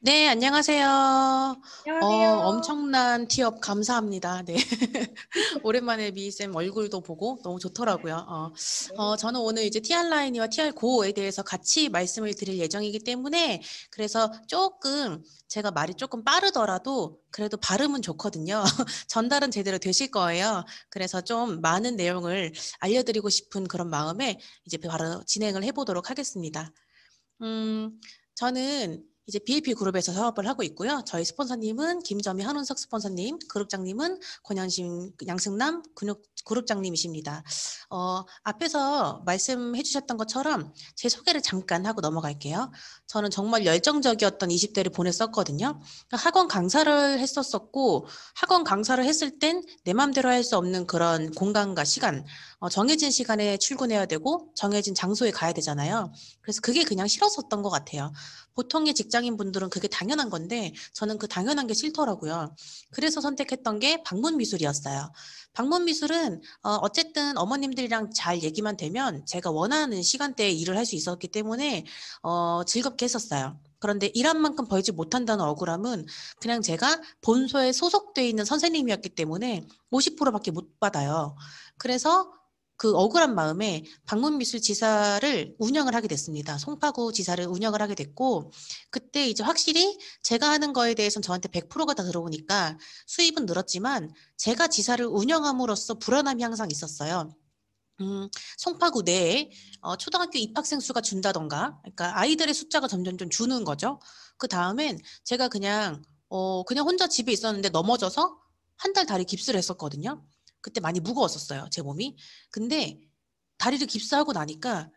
네, 안녕하세요. 안녕하세요. 엄청난 티업 감사합니다. 네. 오랜만에 미쌤 얼굴도 보고 너무 좋더라고요. 네. 저는 오늘 이제 TR라인이와 TR고에 대해서 같이 말씀을 드릴 예정이기 때문에 그래서 조금 제가 말이 조금 빠르더라도 그래도 발음은 좋거든요. 전달은 제대로 되실 거예요. 그래서 좀 많은 내용을 알려드리고 싶은 그런 마음에 이제 바로 진행을 해보도록 하겠습니다. 음, 저는 이제 BAP 그룹에서 사업을 하고 있고요. 저희 스폰서님은 김점희 한운석 스폰서님, 그룹장님은 권현심 양승남 그룹장님이십니다. 앞에서 말씀해 주셨던 것처럼 제 소개를 잠깐 하고 넘어갈게요. 저는 정말 열정적이었던 20대를 보냈었거든요. 학원 강사를 했었었고, 학원 강사를 했을 땐 내 맘대로 할 수 없는 그런 공간과 시간, 정해진 시간에 출근해야 되고, 정해진 장소에 가야 되잖아요. 그래서 그게 그냥 싫었었던 것 같아요. 보통의 직장인 분들은 그게 당연한 건데 저는 그 당연한 게 싫더라고요. 그래서 선택했던 게 방문 미술이었어요. 방문 미술은 어쨌든 어머님들이랑 잘 얘기만 되면 제가 원하는 시간대에 일을 할 수 있었기 때문에 즐겁게 했었어요. 그런데 일한 만큼 벌지 못한다는 억울함은 그냥 제가 본소에 소속돼 있는 선생님이었기 때문에 50%밖에 못 받아요. 그래서 그 억울한 마음에 방문미술지사를 운영을 하게 됐습니다. 송파구 지사를 운영을 하게 됐고 그때 이제 확실히 제가 하는 거에 대해서는 저한테 100%가 다 들어오니까 수입은 늘었지만 제가 지사를 운영함으로써 불안함이 항상 있었어요. 송파구 내에 초등학교 입학생 수가 준다던가, 그러니까 아이들의 숫자가 점점 좀 주는 거죠. 그 다음엔 제가 그냥 혼자 집에 있었는데 넘어져서 한 달 다리 깁스를 했었거든요. 그때 많이 무거웠었어요, 제 몸이. 근데 다리를 깁스하고 나니까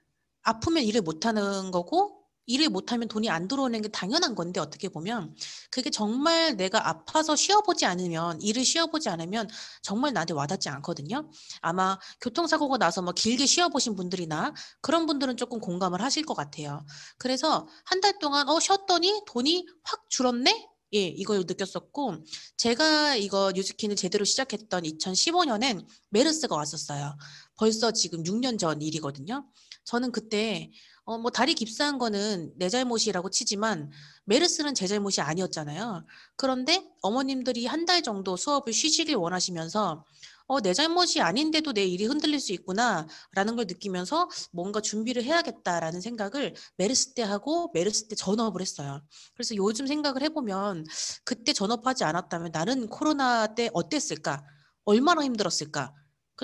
아프면 일을 못하는 거고, 일을 못하면 돈이 안 들어오는 게 당연한 건데, 어떻게 보면. 그게 정말 내가 아파서 쉬어보지 않으면, 일을 쉬어보지 않으면 정말 나한테 와닿지 않거든요. 아마 교통사고가 나서 뭐 길게 쉬어보신 분들이나 그런 분들은 조금 공감을 하실 것 같아요. 그래서 한 달 동안 쉬었더니 돈이 확 줄었네? 예, 이걸 느꼈었고 제가 이거 뉴스킨을 제대로 시작했던 2015년엔 메르스가 왔었어요. 벌써 지금 6년 전 일이거든요. 저는 그때 뭐 다리 깁스한 거는 내 잘못이라고 치지만 메르스는 제 잘못이 아니었잖아요. 그런데 어머님들이 한 달 정도 수업을 쉬시길 원하시면서 내 잘못이 아닌데도 내 일이 흔들릴 수 있구나라는 걸 느끼면서 뭔가 준비를 해야겠다라는 생각을 메르스 때 하고 메르스 때 전업을 했어요. 그래서 요즘 생각을 해보면 그때 전업하지 않았다면 나는 코로나 때 어땠을까? 얼마나 힘들었을까?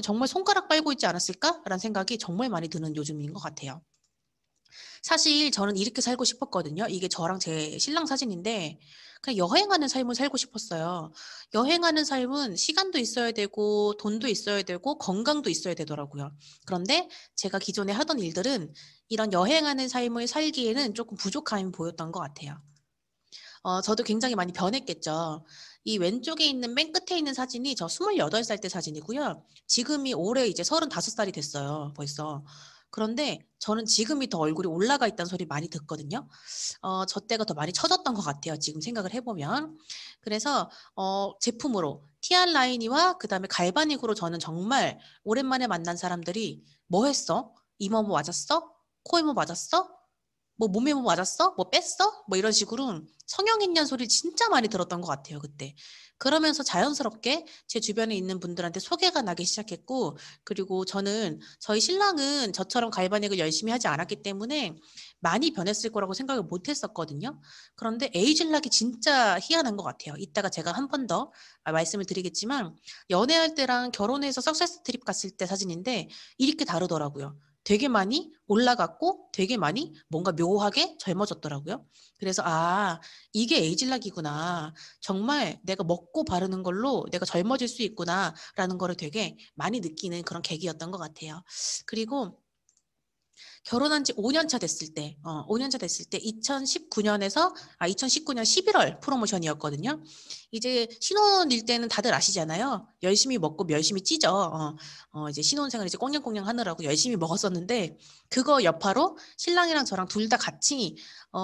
정말 손가락 빨고 있지 않았을까라는 생각이 정말 많이 드는 요즘인 것 같아요. 사실 저는 이렇게 살고 싶었거든요. 이게 저랑 제 신랑 사진인데 그냥 여행하는 삶을 살고 싶었어요. 여행하는 삶은 시간도 있어야 되고 돈도 있어야 되고 건강도 있어야 되더라고요. 그런데 제가 기존에 하던 일들은 이런 여행하는 삶을 살기에는 조금 부족함이 보였던 것 같아요. 저도 굉장히 많이 변했겠죠. 이 왼쪽에 있는 맨 끝에 있는 사진이 저 28살 때 사진이고요. 지금이 올해 이제 35살이 됐어요, 벌써. 그런데 저는 지금이 더 얼굴이 올라가 있다는 소리 많이 듣거든요. 저 때가 더 많이 처졌던 것 같아요. 지금 생각을 해보면. 그래서 제품으로 TR 라인이와 그다음에 갈바닉으로 저는 정말 오랜만에 만난 사람들이 뭐 했어? 이모 뭐 맞았어? 코 이모 맞았어? 뭐 몸에 뭐 맞았어? 뭐 뺐어? 뭐 이런 식으로 성형했냐는 소리 진짜 많이 들었던 것 같아요, 그때. 그러면서 자연스럽게 제 주변에 있는 분들한테 소개가 나기 시작했고, 그리고 저희 신랑은 저처럼 갈바닉을 열심히 하지 않았기 때문에 많이 변했을 거라고 생각을 못 했었거든요. 그런데 에이즐락이 진짜 희한한 것 같아요. 이따가 제가 한 번 더 말씀을 드리겠지만, 연애할 때랑 결혼해서 석세스 트립 갔을 때 사진인데, 이렇게 다르더라고요. 되게 많이 올라갔고 되게 많이 뭔가 묘하게 젊어졌더라고요. 그래서 이게 에이즐락이구나. 정말 내가 먹고 바르는 걸로 내가 젊어질 수 있구나라는 거를 되게 많이 느끼는 그런 계기였던 것 같아요. 그리고 결혼한 지 5년 차 됐을 때, 5년 차 됐을 때 2019년 11월 프로모션이었거든요. 이제 신혼일 때는 다들 아시잖아요. 열심히 먹고 열심히 찌죠. 이제 신혼생활 이제 꽁냥꽁냥 하느라고 열심히 먹었었는데 그거 여파로 신랑이랑 저랑 둘 다 같이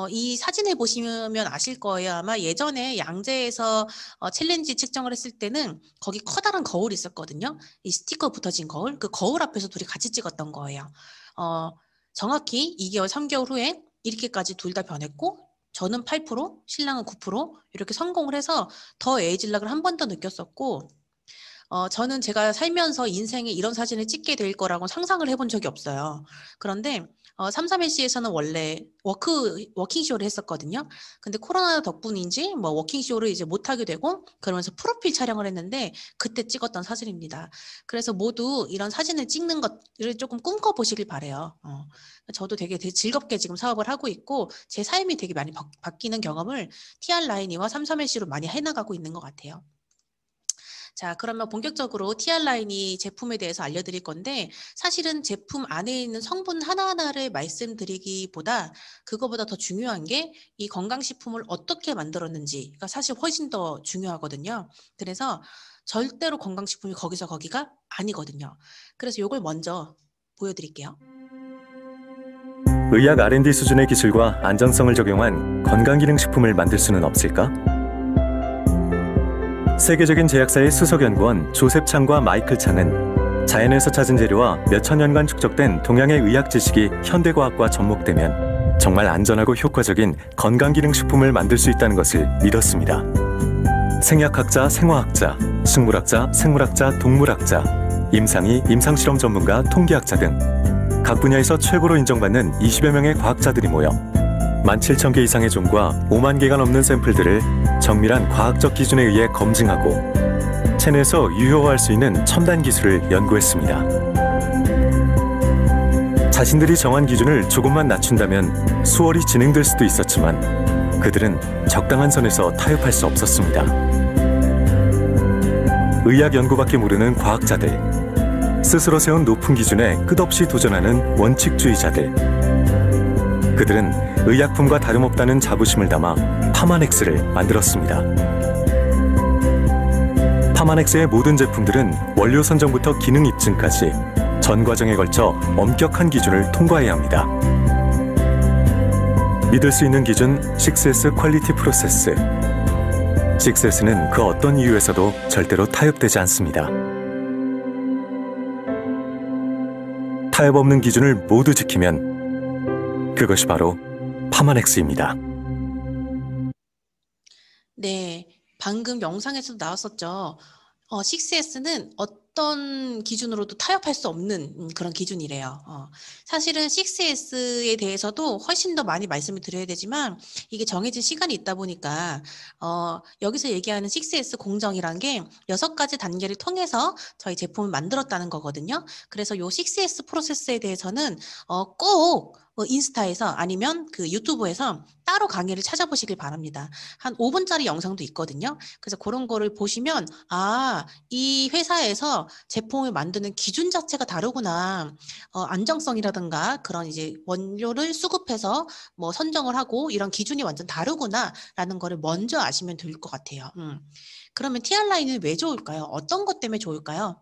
이 사진을 보시면 아실 거예요. 아마 예전에 양재에서 챌린지 측정을 했을 때는 거기 커다란 거울이 있었거든요. 이 스티커 붙어진 거울. 그 거울 앞에서 둘이 같이 찍었던 거예요. 어, 정확히 2개월, 3개월 후에 이렇게까지 둘 다 변했고 저는 8%, 신랑은 9% 이렇게 성공을 해서 더 에이즐락을 한 번 더 느꼈었고 저는 제가 살면서 인생에 이런 사진을 찍게 될 거라고 상상을 해본 적이 없어요. 그런데 33NC에서는 원래 워킹쇼를 했었거든요. 근데 코로나 덕분인지 뭐 워킹쇼를 이제 못하게 되고 그러면서 프로필 촬영을 했는데 그때 찍었던 사진입니다. 그래서 모두 이런 사진을 찍는 것을 조금 꿈꿔보시길 바래요. 저도 되게 즐겁게 지금 사업을 하고 있고 제 삶이 되게 많이 바뀌는 경험을 TR라인이와 33NC로 많이 해나가고 있는 것 같아요. 자, 그러면 본격적으로 TR라인이 제품에 대해서 알려드릴 건데 사실은 제품 안에 있는 성분 하나하나를 말씀드리기보다 그거보다 더 중요한 게 이 건강식품을 어떻게 만들었는지가 사실 훨씬 더 중요하거든요. 그래서 절대로 건강식품이 거기서 거기가 아니거든요. 그래서 이걸 먼저 보여드릴게요. 의학 R&D 수준의 기술과 안전성을 적용한 건강기능식품을 만들 수는 없을까? 세계적인 제약사의 수석연구원 조셉 창과 마이클 창은 자연에서 찾은 재료와 몇천 년간 축적된 동양의 의학 지식이 현대과학과 접목되면 정말 안전하고 효과적인 건강기능식품을 만들 수 있다는 것을 믿었습니다. 생약학자, 생화학자, 식물학자, 생물학자, 동물학자, 임상의, 임상실험 전문가, 통계학자 등 각 분야에서 최고로 인정받는 20여 명의 과학자들이 모여 17,000개 이상의 종과 5만 개가 넘는 샘플들을 정밀한 과학적 기준에 의해 검증하고 체내에서 유효화할 수 있는 첨단 기술을 연구했습니다. 자신들이 정한 기준을 조금만 낮춘다면 수월히 진행될 수도 있었지만 그들은 적당한 선에서 타협할 수 없었습니다. 의학 연구밖에 모르는 과학자들, 스스로 세운 높은 기준에 끝없이 도전하는 원칙주의자들, 그들은 의약품과 다름없다는 자부심을 담아 파마넥스를 만들었습니다. 파마넥스의 모든 제품들은 원료 선정부터 기능 입증까지 전 과정에 걸쳐 엄격한 기준을 통과해야 합니다. 믿을 수 있는 기준 6S 퀄리티 프로세스. 6S는 그 어떤 이유에서도 절대로 타협되지 않습니다. 타협 없는 기준을 모두 지키면 그것이 바로 파마넥스입니다. 네, 방금 영상에서도 나왔었죠. 6S는 어떤 기준으로도 타협할 수 없는 그런 기준이래요. 사실은 6S에 대해서도 훨씬 더 많이 말씀을 드려야 되지만 이게 정해진 시간이 있다 보니까 여기서 얘기하는 6S 공정이란 게 6가지 단계를 통해서 저희 제품을 만들었다는 거거든요. 그래서 요 6S 프로세스에 대해서는 꼭 인스타에서 아니면 그 유튜브에서 따로 강의를 찾아보시길 바랍니다. 한 5분짜리 영상도 있거든요. 그래서 그런 거를 보시면 이 회사에서 제품을 만드는 기준 자체가 다르구나. 안정성이라든가 그런 이제 원료를 수급해서 뭐 선정을 하고 이런 기준이 완전 다르구나라는 거를 먼저 아시면 될 것 같아요. 그러면 TR라인은 왜 좋을까요? 어떤 것 때문에 좋을까요?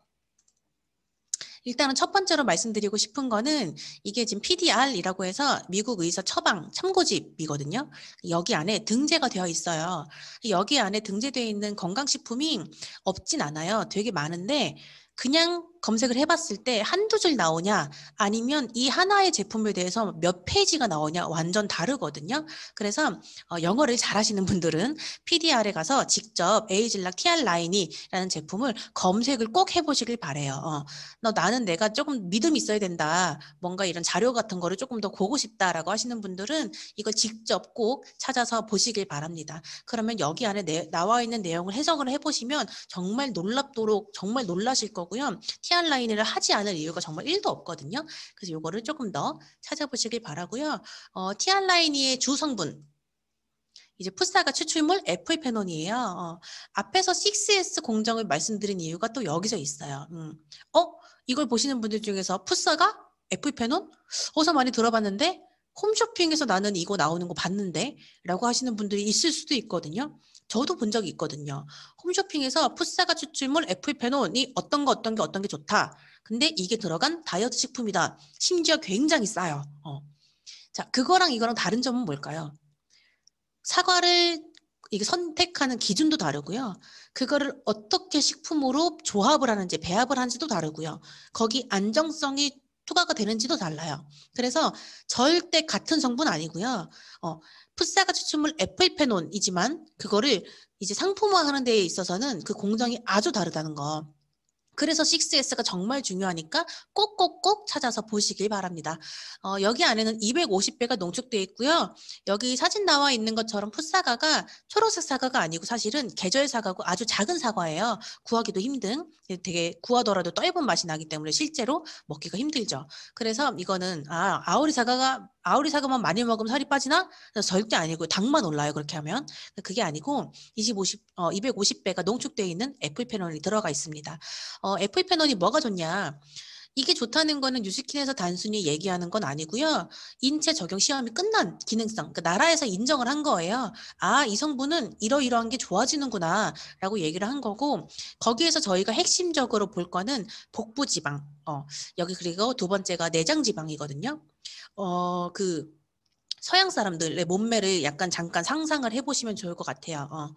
일단은 첫 번째로 말씀드리고 싶은 거는 이게 지금 PDR이라고 해서 미국 의사 처방 참고집이거든요. 여기 안에 등재가 되어 있어요. 여기 안에 등재되어 있는 건강식품이 없진 않아요. 되게 많은데 그냥 검색을 해봤을 때 한두 줄 나오냐 아니면 이 하나의 제품에 대해서 몇 페이지가 나오냐 완전 다르거든요. 그래서 영어를 잘하시는 분들은 PDR에 가서 직접 에이즐락 TR라인이라는 제품을 검색을 꼭 해보시길 바래요. 나는 내가 조금 믿음이 있어야 된다. 뭔가 이런 자료 같은 거를 조금 더 보고 싶다라고 하시는 분들은 이걸 직접 꼭 찾아서 보시길 바랍니다. 그러면 여기 안에 나와 있는 내용을 해석을 해보시면 정말 놀랍도록 정말 놀라실 거고요. TR라인을 하지 않을 이유가 정말 1도 없거든요. 그래서 이거를 조금 더 찾아보시길 바라고요. TR라인의 주 성분 이제 풋사가 추출물 에프이페논이에요. 앞에서 6S 공정을 말씀드린 이유가 또 여기서 있어요. 이걸 보시는 분들 중에서 풋사가 에프이페논? 어디서 많이 들어봤는데 홈쇼핑에서 나는 이거 나오는 거 봤는데 라고 하시는 분들이 있을 수도 있거든요. 저도 본 적이 있거든요. 홈쇼핑에서 풋사가 추출물 에프이페논이 어떤 게 좋다. 근데 이게 들어간 다이어트 식품이다. 심지어 굉장히 싸요. 자, 그거랑 이거랑 다른 점은 뭘까요? 사과를 이게 선택하는 기준도 다르고요. 그거를 어떻게 식품으로 조합을 하는지 배합을 하는지도 다르고요. 거기 안정성이 투과가 되는지도 달라요. 그래서 절대 같은 성분 아니고요. 풋사가 추출물 에프이페논이지만 그거를 이제 상품화하는 데 있어서는 그 공정이 아주 다르다는 거. 그래서 6S가 정말 중요하니까 꼭꼭꼭 찾아서 보시길 바랍니다. 여기 안에는 250배가 농축되어 있고요. 여기 사진 나와 있는 것처럼 풋사과가 초록색 사과가 아니고 사실은 계절 사과고 아주 작은 사과예요. 구하기도 힘든, 되게 구하더라도 떫은 맛이 나기 때문에 실제로 먹기가 힘들죠. 그래서 이거는 아오리 사과만 많이 먹으면 살이 빠지나? 절대 아니고 당만 올라요. 그렇게 하면. 그게 아니고 250배가 농축되어 있는 에프이페논이 들어가 있습니다. 에프이페논이 뭐가 좋냐? 이게 좋다는 거는 뉴스킨에서 단순히 얘기하는 건 아니고요. 인체 적용 시험이 끝난 기능성, 그러니까 나라에서 인정을 한 거예요. 이 성분은 이러이러한 게 좋아지는구나 라고 얘기를 한 거고, 거기에서 저희가 핵심적으로 볼 거는 복부지방, 여기 그리고 두 번째가 내장지방이거든요. 그 서양 사람들의 몸매를 약간 잠깐 상상을 해보시면 좋을 것 같아요.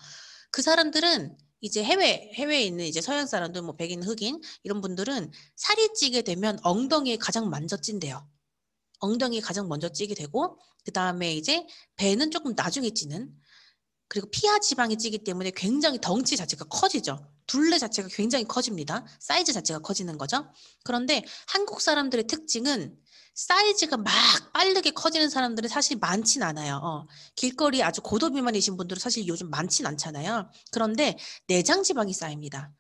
그 사람들은 이제 해외에 있는 이제 서양 사람들, 뭐 백인, 흑인 이런 분들은 살이 찌게 되면 엉덩이에 가장 먼저 찐대요. 엉덩이에 가장 먼저 찌게 되고, 그 다음에 이제 배는 조금 나중에 찌는. 그리고 피하 지방이 찌기 때문에 굉장히 덩치 자체가 커지죠. 둘레 자체가 굉장히 커집니다. 사이즈 자체가 커지는 거죠. 그런데 한국 사람들의 특징은 사이즈가 막 빠르게 커지는 사람들은 사실 많진 않아요. 길거리 아주 고도비만이신 분들은 사실 요즘 많진 않잖아요. 그런데 내장 지방이 쌓입니다.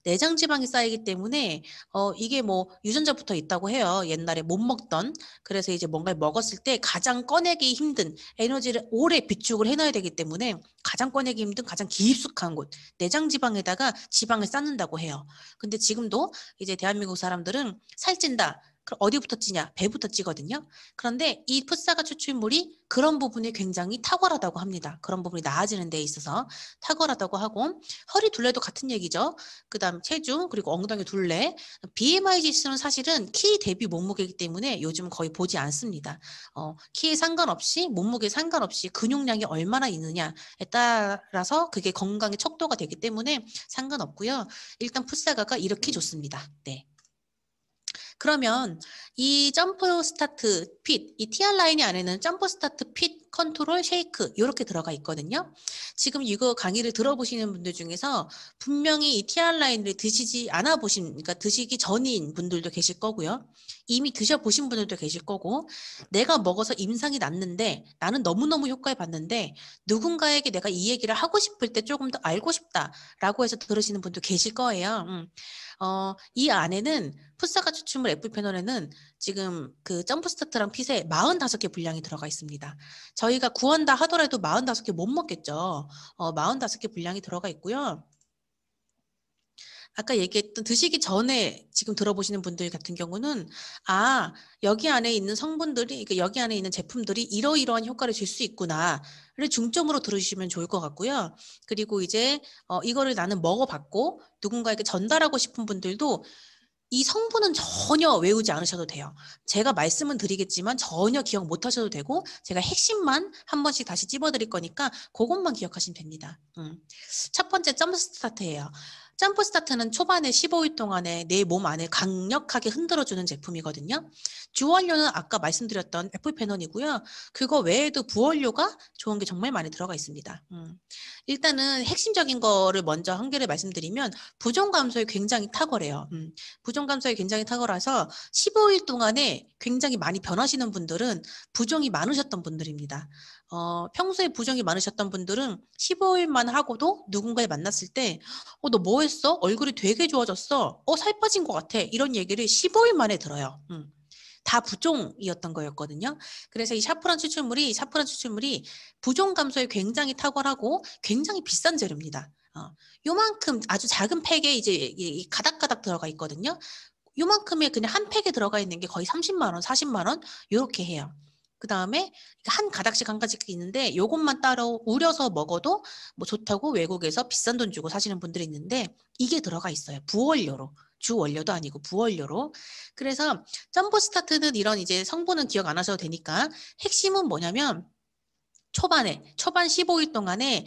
내장 지방이 쌓이기 때문에 이게 뭐 유전자부터 있다고 해요. 옛날에 못 먹던. 그래서 이제 뭔가를 먹었을 때 가장 꺼내기 힘든 에너지를 오래 비축을 해놔야 되기 때문에 가장 꺼내기 힘든 가장 깊숙한 곳 내장 지방에다가 지방을 쌓는다고 해요. 근데 지금도 이제 대한민국 사람들은 살찐다. 그럼 어디부터 찌냐? 배부터 찌거든요. 그런데 이 풋사과 추출물이 그런 부분이 굉장히 탁월하다고 합니다. 그런 부분이 나아지는 데 있어서 탁월하다고 하고, 허리 둘레도 같은 얘기죠. 그다음 체중, 그리고 엉덩이 둘레. BMI 지수는 사실은 키 대비 몸무게이기 때문에 요즘 거의 보지 않습니다. 키에 상관없이, 몸무게에 상관없이 근육량이 얼마나 있느냐에 따라서 그게 건강의 척도가 되기 때문에 상관없고요. 일단 풋사과가 이렇게 좋습니다. 네. 그러면 이 점프 스타트 핏, 이 TR 라인이 안에는 점프 스타트 핏 컨트롤 쉐이크 이렇게 들어가 있거든요. 지금 이거 강의를 들어보시는 분들 중에서 분명히 이 TR 라인을 드시지 않아 보신, 그러니까 드시기 전인 분들도 계실 거고요. 이미 드셔보신 분들도 계실 거고, 내가 먹어서 임상이 났는데 나는 너무너무 효과를 봤는데 누군가에게 내가 이 얘기를 하고 싶을 때 조금 더 알고 싶다라고 해서 들으시는 분도 계실 거예요. 이 안에는 풋사과 추출물 에프이페논에는 지금 그 점프스타트랑 핏에 45개 분량이 들어가 있습니다. 저희가 구한다 하더라도 45개 못 먹겠죠. 45개 분량이 들어가 있고요. 아까 얘기했던 드시기 전에 지금 들어보시는 분들 같은 경우는 여기 안에 있는 성분들이, 그러니까 여기 안에 있는 제품들이 이러이러한 효과를 줄 수 있구나를 중점으로 들으시면 좋을 것 같고요. 그리고 이제 이거를 나는 먹어봤고 누군가에게 전달하고 싶은 분들도 이 성분은 전혀 외우지 않으셔도 돼요. 제가 말씀은 드리겠지만 전혀 기억 못 하셔도 되고, 제가 핵심만 한 번씩 다시 찝어드릴 거니까 그것만 기억하시면 됩니다. 첫 번째 점프 스타트예요. 점프 스타트는 초반에 15일 동안에 내 몸 안을 강력하게 흔들어주는 제품이거든요. 주원료는 아까 말씀드렸던 에프이페논이고요. 그거 외에도 부원료가 좋은 게 정말 많이 들어가 있습니다. 일단은 핵심적인 거를 먼저 한 개를 말씀드리면 부종 감소에 굉장히 탁월해요. 부종 감소에 굉장히 탁월해서 15일 동안에 굉장히 많이 변하시는 분들은 부종이 많으셨던 분들입니다. 평소에 부종이 많으셨던 분들은 15일만 하고도 누군가를 만났을 때 너 뭐 했어? 얼굴이 되게 좋아졌어. 살 빠진 것 같아. 이런 얘기를 15일 만에 들어요. 다 부종이었던 거였거든요. 그래서 이 샤프란 추출물이 부종 감소에 굉장히 탁월하고 굉장히 비싼 재료입니다. 요만큼 아주 작은 팩에 이제 가닥가닥 들어가 있거든요. 요만큼의 그냥 한 팩에 들어가 있는 게 거의 30만 원, 40만 원 이렇게 해요. 그 다음에 한 가닥씩 있는데 요것만 따로 우려서 먹어도 뭐 좋다고 외국에서 비싼 돈 주고 사시는 분들이 있는데 이게 들어가 있어요. 부원료로. 주 원료도 아니고 부원료로. 그래서 점프 스타트는 이런 이제 성분은 기억 안 하셔도 되니까 핵심은 뭐냐면 초반 15일 동안에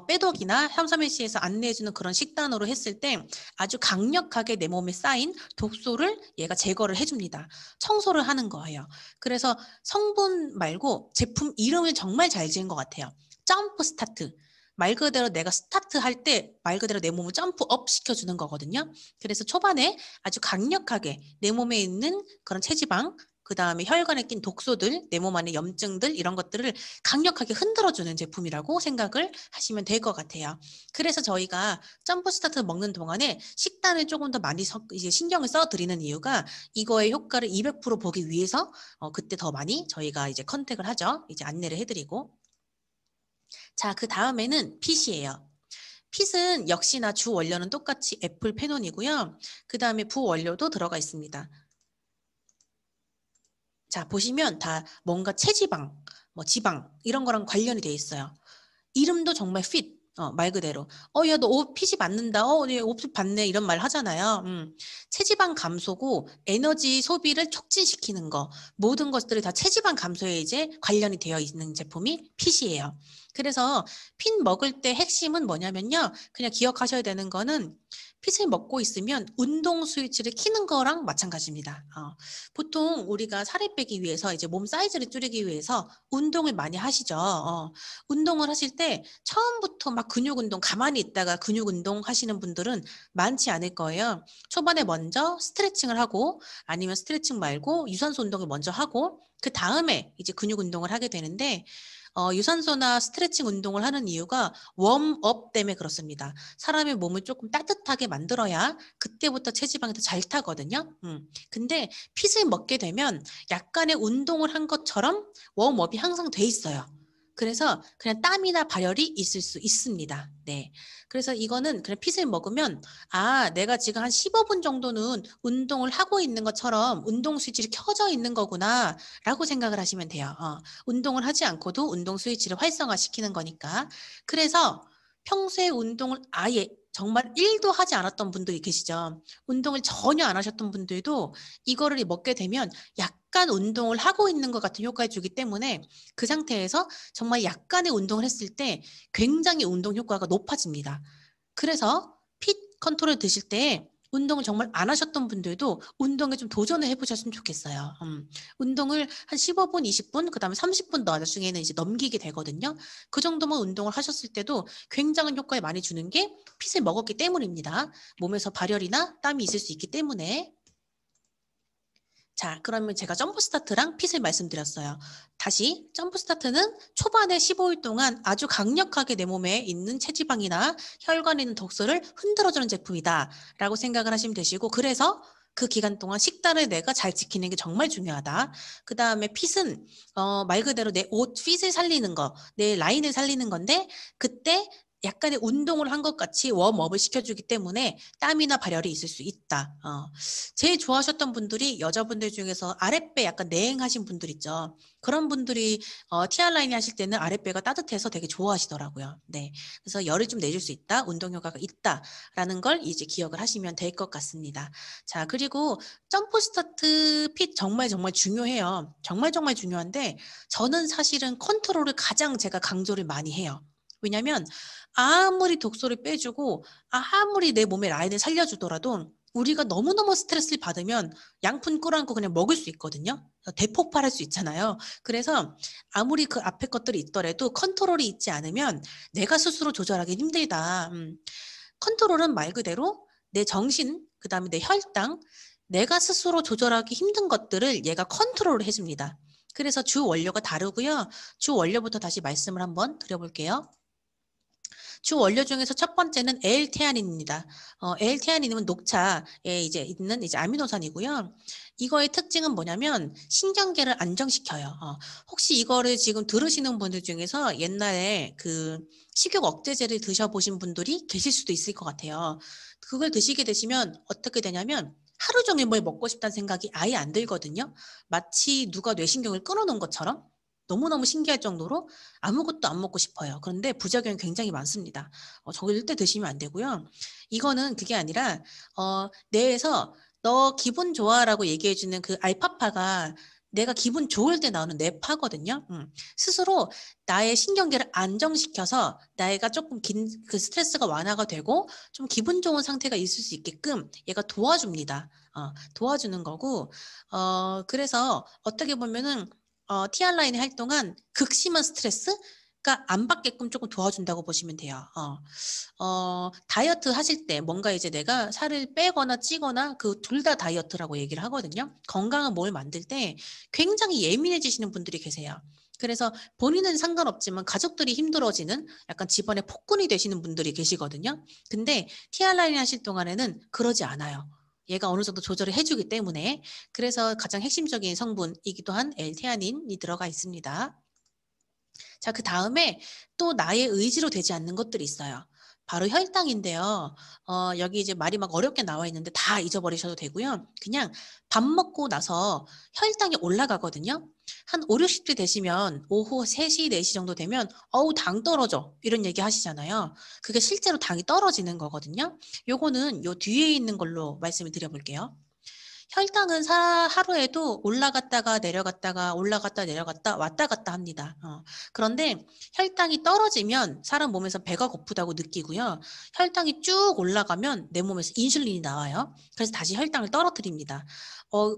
빼독이나 삼삼일시에서 안내해주는 그런 식단으로 했을 때 아주 강력하게 내 몸에 쌓인 독소를 얘가 제거를 해줍니다. 청소를 하는 거예요. 그래서 성분 말고 제품 이름을 정말 잘 지은 것 같아요. 점프 스타트. 말 그대로 내가 스타트 할 때 말 그대로 내 몸을 점프업 시켜주는 거거든요. 그래서 초반에 아주 강력하게 내 몸에 있는 그런 체지방, 그 다음에 혈관에 낀 독소들, 내 몸 안에 염증들 이런 것들을 강력하게 흔들어주는 제품이라고 생각을 하시면 될 것 같아요. 그래서 저희가 점프 스타트 먹는 동안에 식단을 조금 더 많이 이제 신경을 써드리는 이유가 이거의 효과를 200% 보기 위해서 그때 더 많이 저희가 이제 컨택을 하죠. 이제 안내를 해드리고. 자, 그 다음에는 핏이에요. 핏은 역시나 주 원료는 똑같이 애플 페논이고요. 그 다음에 부원료도 들어가 있습니다. 자, 보시면 다 뭔가 체지방, 뭐 지방 이런 거랑 관련이 돼 있어요. 이름도 정말 fit. 말 그대로. 야, 너 옷 핏이 맞는다. 네, 옷 받네. 이런 말 하잖아요. 체지방 감소고 에너지 소비를 촉진시키는 거. 모든 것들이 다 체지방 감소에 이제 관련이 되어 있는 제품이 핏이에요. 그래서 핏 먹을 때 핵심은 뭐냐면요. 그냥 기억하셔야 되는 거는 핏을 먹고 있으면 운동 스위치를 키는 거랑 마찬가지입니다. 보통 우리가 살을 빼기 위해서 이제 몸 사이즈를 줄이기 위해서 운동을 많이 하시죠. 운동을 하실 때 처음부터 막 근육 운동 가만히 있다가 근육 운동 하시는 분들은 많지 않을 거예요. 초반에 먼저 스트레칭을 하고 아니면 스트레칭 말고 유산소 운동을 먼저 하고 그 다음에 이제 근육 운동을 하게 되는데 유산소나 스트레칭 운동을 하는 이유가 웜업 때문에 그렇습니다. 사람의 몸을 조금 따뜻하게 만들어야 그때부터 체지방이 더 잘 타거든요. 근데 핏을 먹게 되면 약간의 운동을 한 것처럼 웜업이 항상 돼 있어요. 그래서 그냥 땀이나 발열이 있을 수 있습니다. 네. 그래서 이거는 그냥 핏을 먹으면 내가 지금 한 15분 정도는 운동을 하고 있는 것처럼 운동 스위치를 켜져 있는 거구나 라고 생각을 하시면 돼요. 운동을 하지 않고도 운동 스위치를 활성화시키는 거니까. 그래서 평소에 운동을 아예 정말 1도 하지 않았던 분들이 계시죠. 운동을 전혀 안 하셨던 분들도 이거를 먹게 되면 약간 운동을 하고 있는 것 같은 효과를 주기 때문에 그 상태에서 정말 약간의 운동을 했을 때 굉장히 운동 효과가 높아집니다. 그래서 핏 컨트롤 드실 때 운동을 정말 안 하셨던 분들도 운동에 좀 도전을 해보셨으면 좋겠어요. 운동을 한 15분, 20분, 그 다음에 30분 나중에는 이제 넘기게 되거든요. 그 정도만 운동을 하셨을 때도 굉장한 효과를 많이 주는 게 핏을 먹었기 때문입니다. 몸에서 발열이나 땀이 있을 수 있기 때문에. 자, 그러면 제가 점프 스타트랑 핏을 말씀드렸어요. 다시 점프 스타트는 초반에 15일 동안 아주 강력하게 내 몸에 있는 체지방이나 혈관에 있는 독소를 흔들어주는 제품이다 라고 생각을 하시면 되시고, 그래서 그 기간 동안 식단을 내가 잘 지키는 게 정말 중요하다. 그 다음에 핏은 말 그대로 내 옷 핏을 살리는 거, 내 라인을 살리는 건데 그때 약간의 운동을 한 것 같이 웜업을 시켜주기 때문에 땀이나 발열이 있을 수 있다. 제일 좋아하셨던 분들이 여자분들 중에서 아랫배 약간 내행하신 분들 있죠. 그런 분들이 티알라인이 하실 때는 아랫배가 따뜻해서 되게 좋아하시더라고요. 네, 그래서 열을 좀 내줄 수 있다, 운동 효과가 있다라는 걸 이제 기억을 하시면 될 것 같습니다. 자, 그리고 점프 스타트 핏 정말 중요해요. 정말 중요한데 저는 사실은 컨트롤을 가장 제가 강조를 많이 해요. 왜냐하면 아무리 독소를 빼주고 아무리 내 몸의 라인을 살려주더라도 우리가 너무너무 스트레스를 받으면 양푼 꿀안고 그냥 먹을 수 있거든요. 대폭발할 수 있잖아요. 그래서 아무리 그 앞에 것들이 있더라도 컨트롤이 있지 않으면 내가 스스로 조절하기 힘들다. 컨트롤은 말 그대로 내 정신, 그 다음에 내 혈당, 내가 스스로 조절하기 힘든 것들을 얘가 컨트롤을 해줍니다. 그래서 주 원료가 다르고요. 주 원료부터 다시 말씀을 한번 드려볼게요. 주 원료 중에서 첫 번째는 L테아닌입니다. L테아닌은 녹차에 이제 있는 이제 아미노산이고요. 이거의 특징은 뭐냐면 신경계를 안정시켜요. 혹시 이거를 지금 들으시는 분들 중에서 옛날에 그 식욕 억제제를 드셔보신 분들이 계실 수도 있을 것 같아요. 그걸 드시게 되시면 어떻게 되냐면 하루 종일 뭘 먹고 싶다는 생각이 아예 안 들거든요. 마치 누가 뇌신경을 끊어놓은 것처럼. 너무너무 신기할 정도로 아무것도 안 먹고 싶어요. 그런데 부작용이 굉장히 많습니다. 절대 드시면 안 되고요. 이거는 그게 아니라 뇌에서 너 기분 좋아라고 얘기해주는 그 알파파가 내가 기분 좋을 때 나오는 뇌파거든요. 스스로 나의 신경계를 안정시켜서 나이가 조금 그 스트레스가 완화가 되고 좀 기분 좋은 상태가 있을 수 있게끔 얘가 도와줍니다. 도와주는 거고, 그래서 어떻게 보면은 티알라인이 활동한 극심한 스트레스가 안 받게끔 조금 도와준다고 보시면 돼요. 다이어트 하실 때 뭔가 이제 내가 살을 빼거나 찌거나 그 둘 다 다이어트라고 얘기를 하거든요. 건강한 몸을 만들 때 굉장히 예민해지시는 분들이 계세요. 그래서 본인은 상관없지만 가족들이 힘들어지는 약간 집안의 폭군이 되시는 분들이 계시거든요. 근데 티알라인 하실 동안에는 그러지 않아요. 얘가 어느 정도 조절을 해주기 때문에. 그래서 가장 핵심적인 성분이기도 한 L테아닌이 들어가 있습니다. 자, 그 다음에 또 나의 의지로 되지 않는 것들이 있어요. 바로 혈당인데요. 여기 이제 말이 막 어렵게 나와 있는데 다 잊어버리셔도 되고요. 그냥 밥 먹고 나서 혈당이 올라가거든요. 한 5, 60대 되시면 오후 3시, 4시 정도 되면 어우 당 떨어져 이런 얘기 하시잖아요. 그게 실제로 당이 떨어지는 거거든요. 요거는 요 뒤에 있는 걸로 말씀을 드려볼게요. 혈당은 하루에도 올라갔다가 내려갔다가 올라갔다 내려갔다 왔다 갔다 합니다. 그런데 혈당이 떨어지면 사람 몸에서 배가 고프다고 느끼고요. 혈당이 쭉 올라가면 내 몸에서 인슐린이 나와요. 그래서 다시 혈당을 떨어뜨립니다.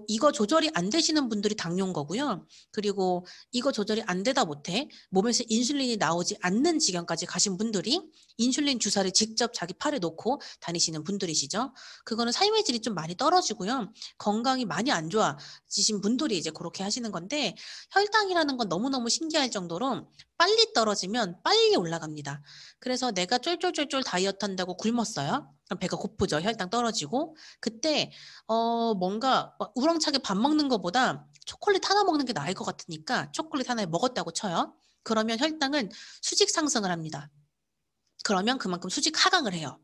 이거 조절이 안 되시는 분들이 당뇨인 거고요. 그리고 이거 조절이 안 되다 못해 몸에서 인슐린이 나오지 않는 지경까지 가신 분들이 인슐린 주사를 직접 자기 팔에 놓고 다니시는 분들이시죠. 그거는 삶의 질이 좀 많이 떨어지고요. 건강이 많이 안 좋아지신 분들이 이제 그렇게 하시는 건데 혈당이라는 건 너무너무 신기할 정도로 빨리 떨어지면 빨리 올라갑니다. 그래서 내가 쫄쫄쫄쫄 다이어트 한다고 굶었어요. 그럼 배가 고프죠. 혈당 떨어지고. 그때 뭔가 우렁차게 밥 먹는 것보다 초콜릿 하나 먹는 게 나을 것 같으니까 초콜릿 하나 먹었다고 쳐요. 그러면 혈당은 수직 상승을 합니다. 그러면 그만큼 수직 하강을 해요.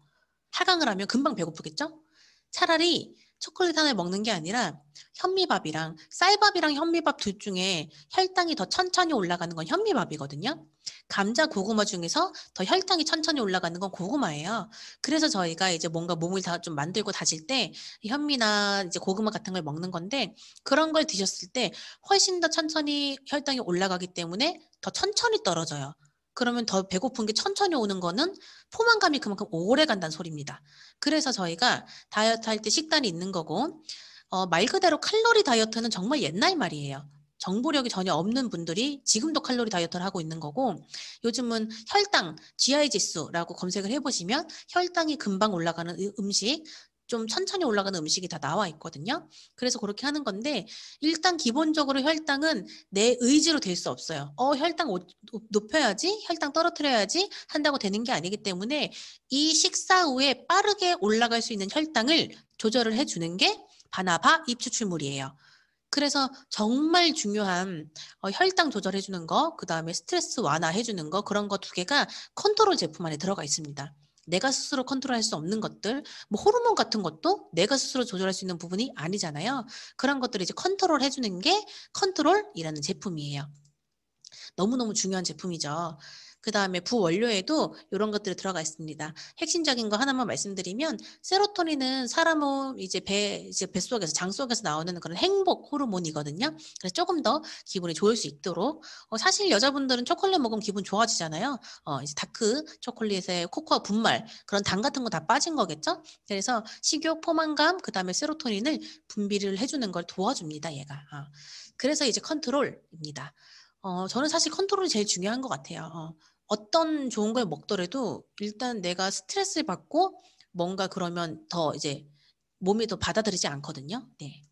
하강을 하면 금방 배고프겠죠? 차라리 초콜릿 하나 먹는 게 아니라 현미밥이랑 쌀밥이랑 현미밥 둘 중에 혈당이 더 천천히 올라가는 건 현미밥이거든요. 감자, 고구마 중에서 더 혈당이 천천히 올라가는 건 고구마예요. 그래서 저희가 이제 뭔가 몸을 다 좀 만들고 다질 때 현미나 이제 고구마 같은 걸 먹는 건데 그런 걸 드셨을 때 훨씬 더 천천히 혈당이 올라가기 때문에 더 천천히 떨어져요. 그러면 더 배고픈 게 천천히 오는 거는 포만감이 그만큼 오래 간다는 소리입니다. 그래서 저희가 다이어트 할 때 식단이 있는 거고 말 그대로 칼로리 다이어트는 정말 옛날 말이에요. 정보력이 전혀 없는 분들이 지금도 칼로리 다이어트를 하고 있는 거고 요즘은 혈당, GI 지수라고 검색을 해보시면 혈당이 금방 올라가는 음식 좀 천천히 올라가는 음식이 다 나와 있거든요. 그래서 그렇게 하는 건데 일단 기본적으로 혈당은 내 의지로 될 수 없어요. 혈당 높여야지, 혈당 떨어뜨려야지 한다고 되는 게 아니기 때문에 이 식사 후에 빠르게 올라갈 수 있는 혈당을 조절을 해주는 게 바나바 잎추출물이에요. 그래서 정말 중요한 혈당 조절해주는 거, 그 다음에 스트레스 완화해주는 거 그런 거 2개가 컨트롤 제품 안에 들어가 있습니다. 내가 스스로 컨트롤할 수 없는 것들, 뭐 호르몬 같은 것도 내가 스스로 조절할 수 있는 부분이 아니잖아요. 그런 것들을 이제 컨트롤 해주는 게 컨트롤이라는 제품이에요. 너무너무 중요한 제품이죠. 그 다음에 부원료에도 이런 것들이 들어가 있습니다. 핵심적인 거 하나만 말씀드리면 세로토닌은 사람은 이제 뱃속에서 장 속에서 나오는 그런 행복 호르몬이거든요. 그래서 조금 더 기분이 좋을 수 있도록 사실 여자분들은 초콜릿 먹으면 기분 좋아지잖아요. 이제 다크 초콜릿에 코코아 분말 그런 당 같은 거 다 빠진 거겠죠. 그래서 식욕, 포만감, 그 다음에 세로토닌을 분비를 해주는 걸 도와줍니다. 얘가. 그래서 이제 컨트롤입니다. 저는 사실 컨트롤이 제일 중요한 것 같아요. 어떤 좋은 걸 먹더라도 일단 내가 스트레스를 받고 뭔가 그러면 더 이제 몸이 더 받아들이지 않거든요. 네.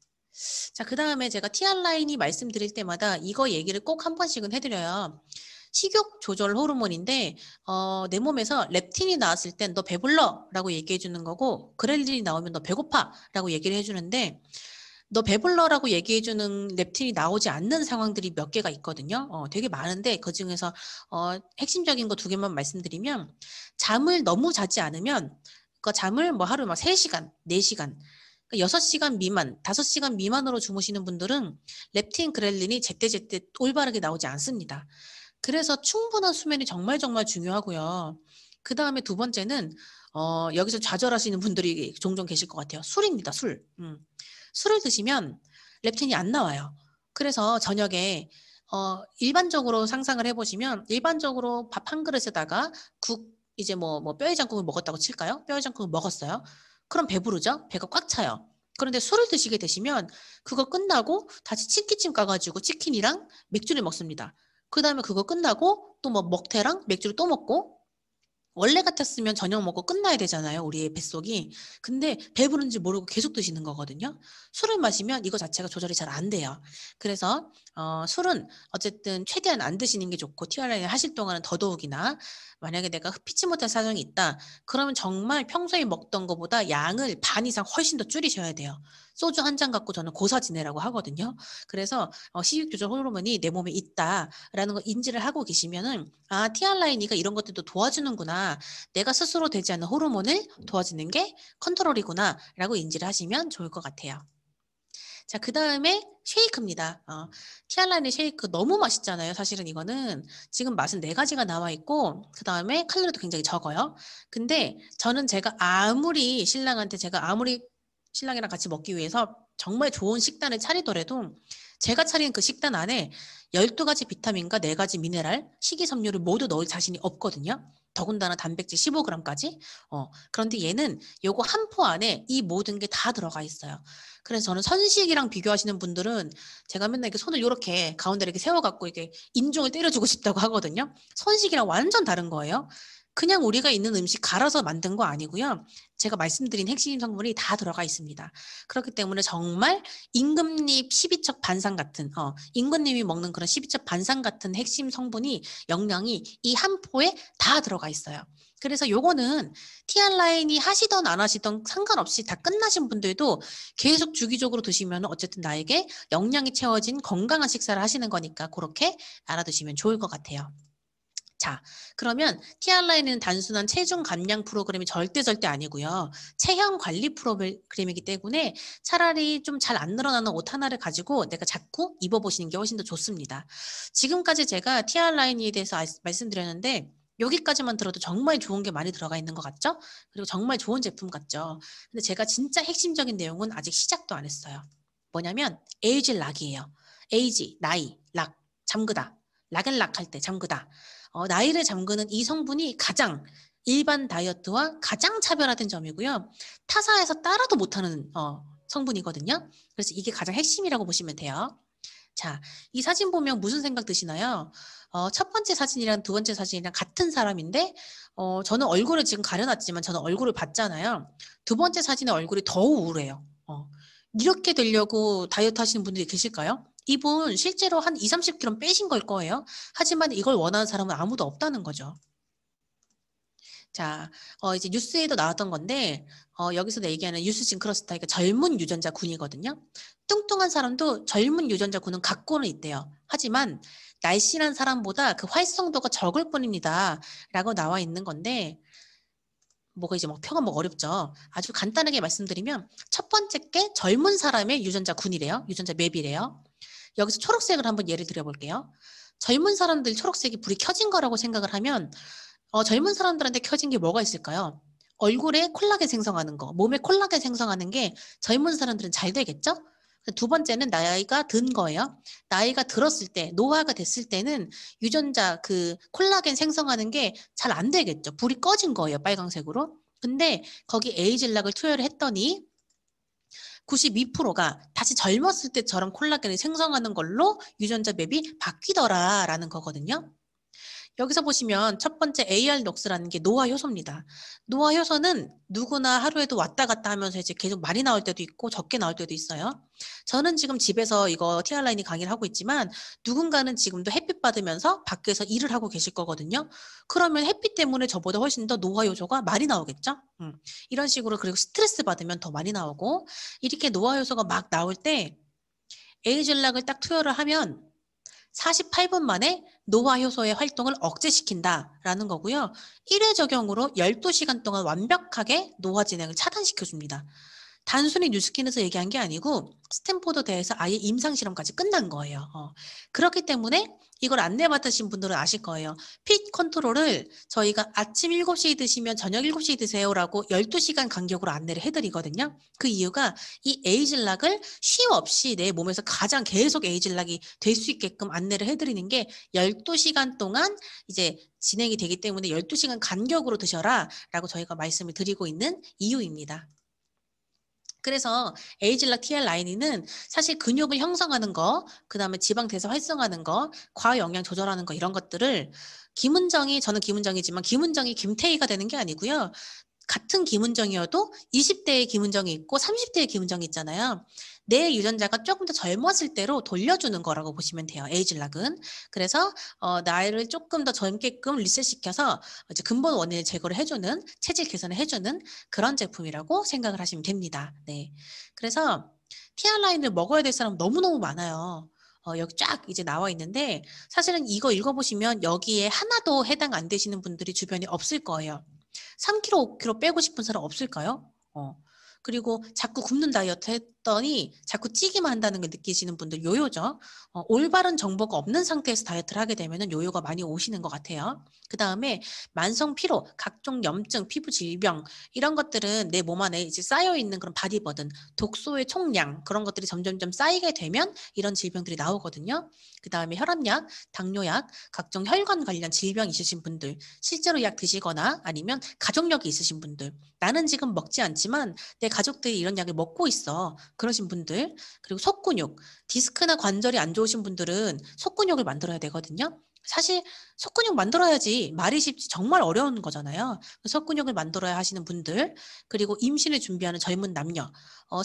자, 그 다음에 제가 티알라인이 말씀드릴 때마다 이거 얘기를 꼭 한 번씩은 해드려요. 식욕 조절 호르몬인데 내 몸에서 렙틴이 나왔을 땐 너 배불러 라고 얘기해 주는 거고 그렐린이 나오면 너 배고파 라고 얘기를 해주는데 너 배불러라고 얘기해주는 렙틴이 나오지 않는 상황들이 몇 개가 있거든요. 되게 많은데 그중에서 핵심적인 거 2개만 말씀드리면 잠을 너무 자지 않으면 그러니까 잠을 뭐 하루 막 3시간, 4시간, 그러니까 6시간 미만, 5시간 미만으로 주무시는 분들은 렙틴, 그렐린이 제때제때 올바르게 나오지 않습니다. 그래서 충분한 수면이 정말 정말 중요하고요. 그 다음에 2번째는 여기서 좌절하시는 분들이 종종 계실 것 같아요. 술입니다. 술. 술을 드시면 렙틴이 안 나와요. 그래서 저녁에 일반적으로 상상을 해보시면 일반적으로 밥 한 그릇에다가 국 이제 뭐 뼈해장국을 먹었다고 칠까요? 뼈해장국을 먹었어요. 그럼 배부르죠? 배가 꽉 차요. 그런데 술을 드시게 되시면 그거 끝나고 다시 치킨집 가가지고 치킨이랑 맥주를 먹습니다. 그 다음에 그거 끝나고 또 뭐 먹태랑 맥주를 또 먹고 원래 같았으면 저녁 먹고 끝나야 되잖아요. 우리의 뱃속이. 근데 배부른지 모르고 계속 드시는 거거든요. 술을 마시면 이거 자체가 조절이 잘 안 돼요. 그래서 술은 어쨌든 최대한 안 드시는 게 좋고 TRI 하실 동안은 더더욱이나 만약에 내가 피치 못할 사정이 있다. 그러면 정말 평소에 먹던 것보다 양을 반 이상 훨씬 더 줄이셔야 돼요. 소주 한 잔 갖고 저는 고사 지내라고 하거든요. 그래서 식욕 조절 호르몬이 내 몸에 있다라는 거 인지를 하고 계시면은 아, 티알라인이가 이런 것들도 도와주는구나. 내가 스스로 되지 않는 호르몬을 도와주는 게 컨트롤이구나 라고 인지를 하시면 좋을 것 같아요. 자, 그 다음에 쉐이크입니다. 티알라인의 쉐이크 너무 맛있잖아요. 사실은 이거는 지금 맛은 4가지가 나와 있고 그 다음에 칼로리도 굉장히 적어요. 근데 저는 제가 아무리 신랑이랑 같이 먹기 위해서 정말 좋은 식단을 차리더라도 제가 차린 그 식단 안에 12가지 비타민과 4가지 미네랄, 식이섬유를 모두 넣을 자신이 없거든요. 더군다나 단백질 15g까지. 그런데 얘는 요거 한 포 안에 이 모든 게 다 들어가 있어요. 그래서 저는 선식이랑 비교하시는 분들은 제가 맨날 이렇게 손을 이렇게 가운데 이렇게 세워갖고 이렇게 인중을 때려주고 싶다고 하거든요. 선식이랑 완전 다른 거예요. 그냥 우리가 있는 음식 갈아서 만든 거 아니고요. 제가 말씀드린 핵심 성분이 다 들어가 있습니다. 그렇기 때문에 정말 임금님 12척 반상 같은 임금님이 먹는 그런 12척 반상 같은 핵심 성분이 영양이 이 한 포에 다 들어가 있어요. 그래서 요거는 티알라인이 하시던 안 하시던 상관없이 다 끝나신 분들도 계속 주기적으로 드시면 어쨌든 나에게 영양이 채워진 건강한 식사를 하시는 거니까 그렇게 알아두시면 좋을 것 같아요. 자, 그러면 티알라인은 단순한 체중 감량 프로그램이 절대 아니고요. 체형 관리 프로그램이기 때문에 차라리 좀 잘 안 늘어나는 옷 하나를 가지고 내가 자꾸 입어보시는 게 훨씬 더 좋습니다. 지금까지 제가 티알라인에 대해서 말씀드렸는데 여기까지만 들어도 정말 좋은 게 많이 들어가 있는 것 같죠? 그리고 정말 좋은 제품 같죠? 근데 제가 진짜 핵심적인 내용은 아직 시작도 안 했어요. 뭐냐면 에이지 락이에요. 에이지, 나이, 락, 잠그다. 락앤락 할 때 잠그다. 나이를 잠그는 이 성분이 가장 일반 다이어트와 가장 차별화된 점이고요. 타사에서 따라도 못하는 성분이거든요. 그래서 이게 가장 핵심이라고 보시면 돼요. 자, 이 사진 보면 무슨 생각 드시나요? 첫 번째 사진이랑 두 번째 사진이랑 같은 사람인데 저는 얼굴을 지금 가려놨지만 저는 얼굴을 봤잖아요. 두 번째 사진의 얼굴이 더 우울해요. 이렇게 되려고 다이어트 하시는 분들이 계실까요? 이분 실제로 한 20, 30kg 빼신 걸 거예요. 하지만 이걸 원하는 사람은 아무도 없다는 거죠. 자, 이제 뉴스에도 나왔던 건데 여기서 얘기하는 유스진 클러스터가 젊은 유전자 군이거든요. 뚱뚱한 사람도 젊은 유전자 군은 갖고는 있대요. 하지만 날씬한 사람보다 그 활성도가 적을 뿐입니다. 라고 나와 있는 건데 뭐가 이제 막 표가 어렵죠. 아주 간단하게 말씀드리면 첫 번째 게 젊은 사람의 유전자 군이래요. 유전자 맵이래요. 여기서 초록색을 한번 예를 들어볼게요. 젊은 사람들 초록색이 불이 켜진 거라고 생각을 하면 젊은 사람들한테 켜진 게 뭐가 있을까요? 얼굴에 콜라겐 생성하는 거, 몸에 콜라겐 생성하는 게 젊은 사람들은 잘 되겠죠? 두 번째는 나이가 든 거예요. 나이가 들었을 때, 노화가 됐을 때는 유전자 그 콜라겐 생성하는 게 잘 안 되겠죠. 불이 꺼진 거예요, 빨강색으로. 근데 거기 에이즐락을 투여를 했더니 92%가 다시 젊었을 때처럼 콜라겐을 생성하는 걸로 유전자 맵이 바뀌더라라는 거거든요. 여기서 보시면 첫 번째 AR-녹스라는 게 노화 효소입니다. 노화 효소는 누구나 하루에도 왔다 갔다 하면서 이제 계속 많이 나올 때도 있고 적게 나올 때도 있어요. 저는 지금 집에서 이거 티알라인이 강의를 하고 있지만 누군가는 지금도 햇빛 받으면서 밖에서 일을 하고 계실 거거든요. 그러면 햇빛 때문에 저보다 훨씬 더 노화 효소가 많이 나오겠죠. 이런 식으로 그리고 스트레스 받으면 더 많이 나오고 이렇게 노화 효소가 막 나올 때 에이즐락을 딱 투여를 하면 48분 만에 노화 효소의 활동을 억제시킨다라는 거고요. 1회 적용으로 12시간 동안 완벽하게 노화 진행을 차단시켜줍니다. 단순히 뉴스킨에서 얘기한 게 아니고 스탠포드대에서 아예 임상실험까지 끝난 거예요. 그렇기 때문에 이걸 안내받으신 분들은 아실 거예요. 핏 컨트롤을 저희가 아침 7시에 드시면 저녁 7시에 드세요라고 12시간 간격으로 안내를 해드리거든요. 그 이유가 이 에이즐락을 쉼 없이 내 몸에서 가장 계속 에이즐락이 될 수 있게끔 안내를 해드리는 게 12시간 동안 이제 진행이 되기 때문에 12시간 간격으로 드셔라 라고 저희가 말씀을 드리고 있는 이유입니다. 그래서 에이즐락 TR 라인이는 사실 근육을 형성하는 거, 그 다음에 지방대사 활성하는 거, 과영양 조절하는 거 이런 것들을 김은정이, 저는 김은정이지만 김은정이 김태희가 되는 게 아니고요. 같은 김은정이어도 20대의 김은정이 있고 30대의 김은정이 있잖아요. 내 유전자가 조금 더 젊었을 때로 돌려주는 거라고 보시면 돼요. 에이즐락은. 그래서 나이를 조금 더 젊게끔 리셋시켜서 이제 근본 원인을 제거를 해주는, 체질 개선을 해주는 그런 제품이라고 생각을 하시면 됩니다. 네. 그래서 TR 라인을 먹어야 될 사람 너무너무 많아요. 여기 쫙 이제 나와 있는데 사실은 이거 읽어보시면 여기에 하나도 해당 안 되시는 분들이 주변에 없을 거예요. 3kg, 5kg 빼고 싶은 사람 없을까요? 그리고 자꾸 굶는 다이어트 했더니 자꾸 찌기만 한다는 걸 느끼시는 분들 요요죠. 올바른 정보가 없는 상태에서 다이어트를 하게 되면 요요가 많이 오시는 것 같아요. 그 다음에 만성 피로, 각종 염증, 피부 질병 이런 것들은 내 몸 안에 이제 쌓여있는 그런 바디버든, 독소의 총량 그런 것들이 점점점 쌓이게 되면 이런 질병들이 나오거든요. 그 다음에 혈압약, 당뇨약, 각종 혈관 관련 질병 있으신 분들, 실제로 약 드시거나 아니면 가족력이 있으신 분들, 나는 지금 먹지 않지만 내 가족들이 이런 약을 먹고 있어. 그러신 분들, 그리고 속근육, 디스크나 관절이 안 좋으신 분들은 속근육을 만들어야 되거든요. 사실 속근육 만들어야지 말이 쉽지 정말 어려운 거잖아요. 속근육을 만들어야 하시는 분들, 그리고 임신을 준비하는 젊은 남녀,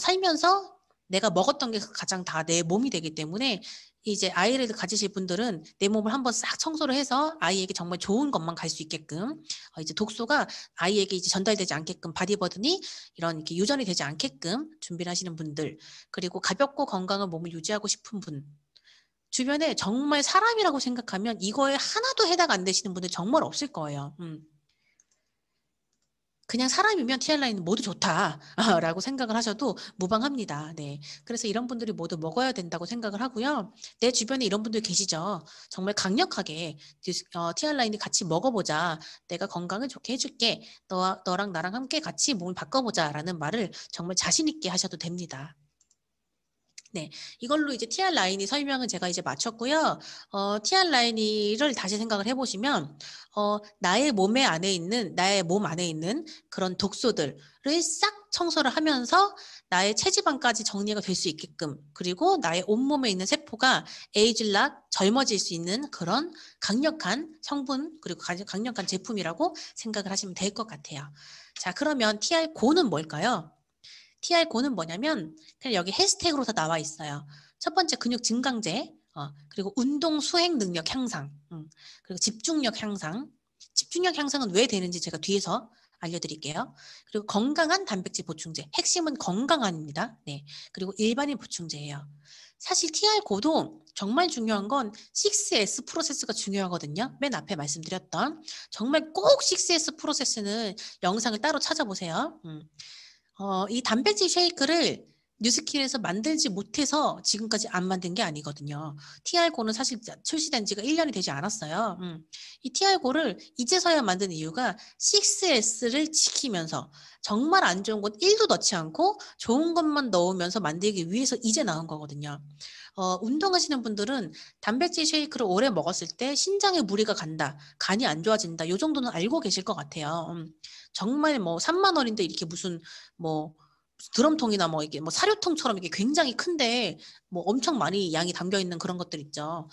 살면서 내가 먹었던 게 가장 다 내 몸이 되기 때문에 이제 아이를 가지실 분들은 내 몸을 한번 싹 청소를 해서 아이에게 정말 좋은 것만 갈 수 있게끔 이제 독소가 아이에게 이제 전달되지 않게끔 바디버든이 이런 이렇게 유전이 되지 않게끔 준비를 하시는 분들, 그리고 가볍고 건강한 몸을 유지하고 싶은 분, 주변에 정말 사람이라고 생각하면 이거에 하나도 해당 안 되시는 분들 정말 없을 거예요. 그냥 사람이면 TR라인은 모두 좋다라고 생각을 하셔도 무방합니다. 네. 그래서 이런 분들이 모두 먹어야 된다고 생각을 하고요. 내 주변에 이런 분들 계시죠. 정말 강력하게 TR라인이 같이 먹어보자. 내가 건강을 좋게 해줄게. 너랑 나랑 함께 같이 몸을 바꿔보자라는 말을 정말 자신 있게 하셔도 됩니다. 네, 이걸로 이제 TR 라인이 설명을 제가 이제 마쳤고요. TR 라인이를 다시 생각을 해보시면 나의 몸 안에 있는 그런 독소들을 싹 청소를 하면서 나의 체지방까지 정리가 될 수 있게끔, 그리고 나의 온몸에 있는 세포가 에이즐락 젊어질 수 있는 그런 강력한 성분, 그리고 강력한 제품이라고 생각을 하시면 될 것 같아요. 자, 그러면 TR 고는 뭘까요? TR 고는 뭐냐면 그냥 여기 해시태그로 다 나와 있어요. 첫 번째 근육 증강제, 그리고 운동 수행 능력 향상, 그리고 집중력 향상. 집중력 향상은 왜 되는지 제가 뒤에서 알려드릴게요. 그리고 건강한 단백질 보충제, 핵심은 건강한입니다. 네, 그리고 일반인 보충제예요. 사실 TR 고도 정말 중요한 건 6S 프로세스가 중요하거든요. 맨 앞에 말씀드렸던 정말 꼭 6S 프로세스는 영상을 따로 찾아보세요. 이 단백질 쉐이크를 뉴스킬에서 만들지 못해서 지금까지 안 만든 게 아니거든요. TR고는 사실 출시된 지가 1년이 되지 않았어요. 이 TR고를 이제서야 만든 이유가 6S를 지키면서 정말 안 좋은 것 1도 넣지 않고 좋은 것만 넣으면서 만들기 위해서 이제 나온 거거든요. 운동하시는 분들은 단백질 쉐이크를 오래 먹었을 때 신장에 무리가 간다, 간이 안 좋아진다, 이 정도는 알고 계실 것 같아요. 정말 뭐 3만 원인데 이렇게 무슨 뭐 드럼통이나 뭐 이게 뭐 사료통처럼 이게 굉장히 큰데 뭐 엄청 많이 양이 담겨 있는 그런 것들 있죠.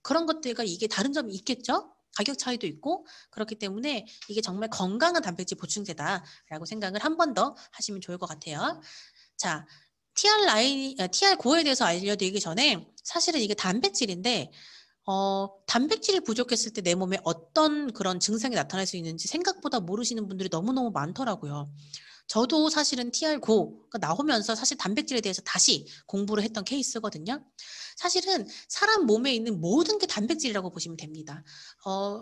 그런 것들과 이게 다른 점이 있겠죠? 가격 차이도 있고 그렇기 때문에 이게 정말 건강한 단백질 보충제다라고 생각을 한 번 더 하시면 좋을 것 같아요. 자, TR 고에 대해서 알려드리기 전에 사실은 이게 단백질인데 단백질이 부족했을 때 내 몸에 어떤 그런 증상이 나타날 수 있는지 생각보다 모르시는 분들이 너무너무 많더라고요. 저도 사실은 TR9가 나오면서 사실 단백질에 대해서 다시 공부를 했던 케이스거든요. 사실은 사람 몸에 있는 모든 게 단백질이라고 보시면 됩니다.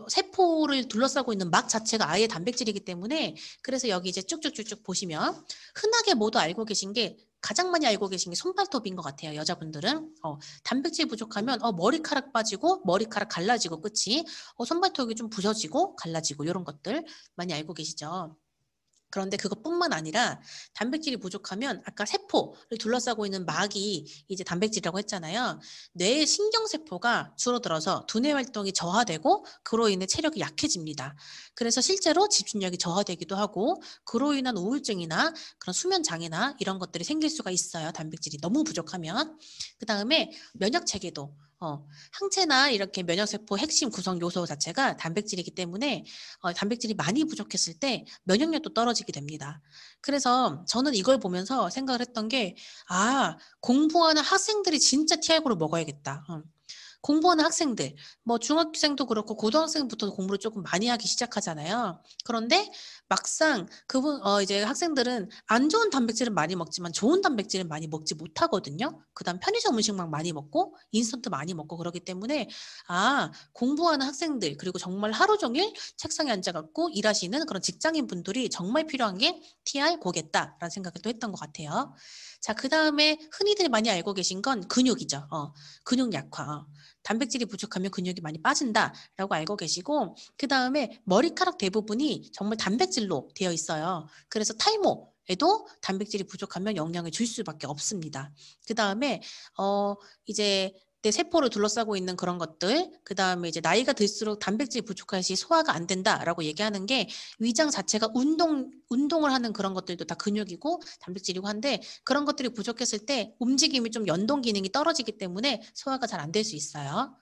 세포를 둘러싸고 있는 막 자체가 아예 단백질이기 때문에 그래서 여기 이제 쭉쭉쭉쭉 보시면 흔하게 모두 알고 계신 게 가장 많이 알고 계신 게 손발톱인 것 같아요. 여자분들은 단백질 부족하면 머리카락 빠지고 머리카락 갈라지고 끝이 손발톱이 좀 부서지고 갈라지고 이런 것들 많이 알고 계시죠. 그런데 그것뿐만 아니라 단백질이 부족하면 아까 세포를 둘러싸고 있는 막이 이제 단백질이라고 했잖아요. 뇌의 신경세포가 줄어들어서 두뇌 활동이 저하되고 그로 인해 체력이 약해집니다. 그래서 실제로 집중력이 저하되기도 하고 그로 인한 우울증이나 그런 수면 장애나 이런 것들이 생길 수가 있어요. 단백질이 너무 부족하면. 그 다음에 면역 체계도 항체나 이렇게 면역세포 핵심 구성 요소 자체가 단백질이기 때문에 단백질이 많이 부족했을 때 면역력도 떨어지게 됩니다. 그래서 저는 이걸 보면서 생각을 했던 게 공부하는 학생들이 진짜 TR고를 먹어야겠다. 공부하는 학생들, 뭐 중학생도 그렇고 고등학생부터 공부를 조금 많이 하기 시작하잖아요. 그런데 막상 이제 학생들은 안 좋은 단백질은 많이 먹지만 좋은 단백질은 많이 먹지 못하거든요. 그다음 편의점 음식만 많이 먹고 인스턴트 많이 먹고 그러기 때문에 공부하는 학생들 그리고 정말 하루 종일 책상에 앉아갖고 일하시는 그런 직장인 분들이 정말 필요한 게 TR 고겠다라는 생각을 또 했던 것 같아요. 자, 그 다음에 흔히들 많이 알고 계신 건 근육이죠. 근육 약화. 단백질이 부족하면 근육이 많이 빠진다라고 알고 계시고 그 다음에 머리카락 대부분이 정말 단백질로 되어 있어요. 그래서 탈모에도 단백질이 부족하면 영향을 줄 수밖에 없습니다. 그 다음에 이제 내 세포를 둘러싸고 있는 그런 것들, 그 다음에 이제 나이가 들수록 단백질 부족할 시 소화가 안 된다라고 얘기하는 게 위장 자체가 운동을 하는 그런 것들도 다 근육이고 단백질이고 한데 그런 것들이 부족했을 때 움직임이 좀 연동 기능이 떨어지기 때문에 소화가 잘 안 될 수 있어요.